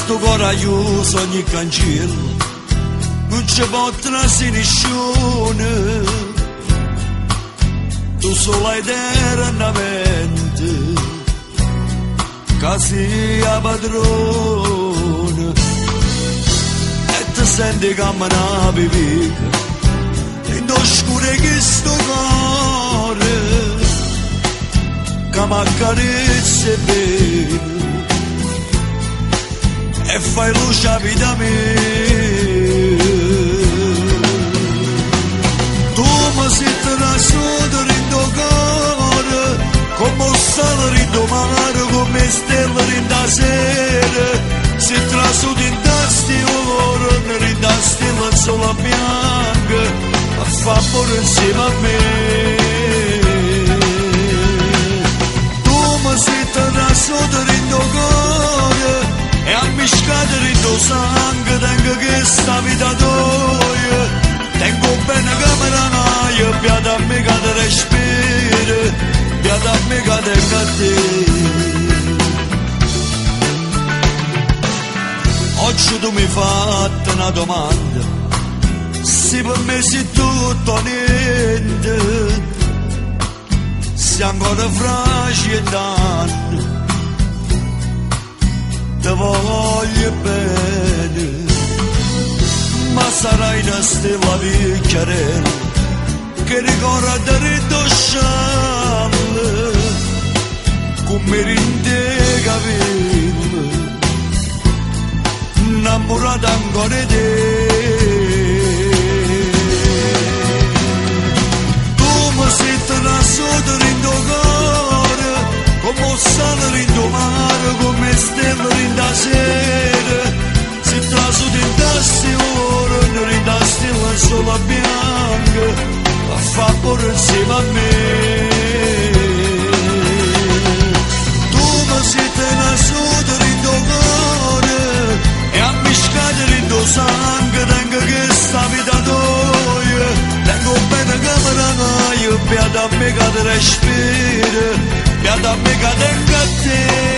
sto cuore aiuto ogni cancello, non ci può trassi nessuno, tu sola eternamente, che sia padrone, e ti senti come una vivica, in oscuro che sto cuore, che mi accarezza bene, e fai luce a vita mia. Tu mi sei trasuto in tuo cuore, come un sale in tuo mare, come stelle in da sera. Sei trasuto in tasti oro, in da stella sola bianca, a fa amore insieme a me. Tu mi sei trasuto in tuo cuore, e a mi scadere il tuo sangue, tengo che sta vita tua, tengo bene come la naia, piada a me che ti respira, piada a me che tengo a te. Oggi tu mi hai fatto una domanda, se per me sei tutto o niente, sei ancora fragile danno, ti voglio bene, ma sarai una stella piccarella che ricorda il tuo scialle, come in te capelli, innamorata ancora di te. Tu mi sei trasuto in tuo cuore, come un sale in tuo mare, come stelle in da sera. Si trasuto in tasti oro, in da stella sola bianca, a fa amore insieme a me. Tu mi sei trasuto in tuo cuore, e a mi scadere in tuo sangue, tengo che sta vita tua, tengo bene come la naia, piada a me che ti respira, piada a me che tengo a te.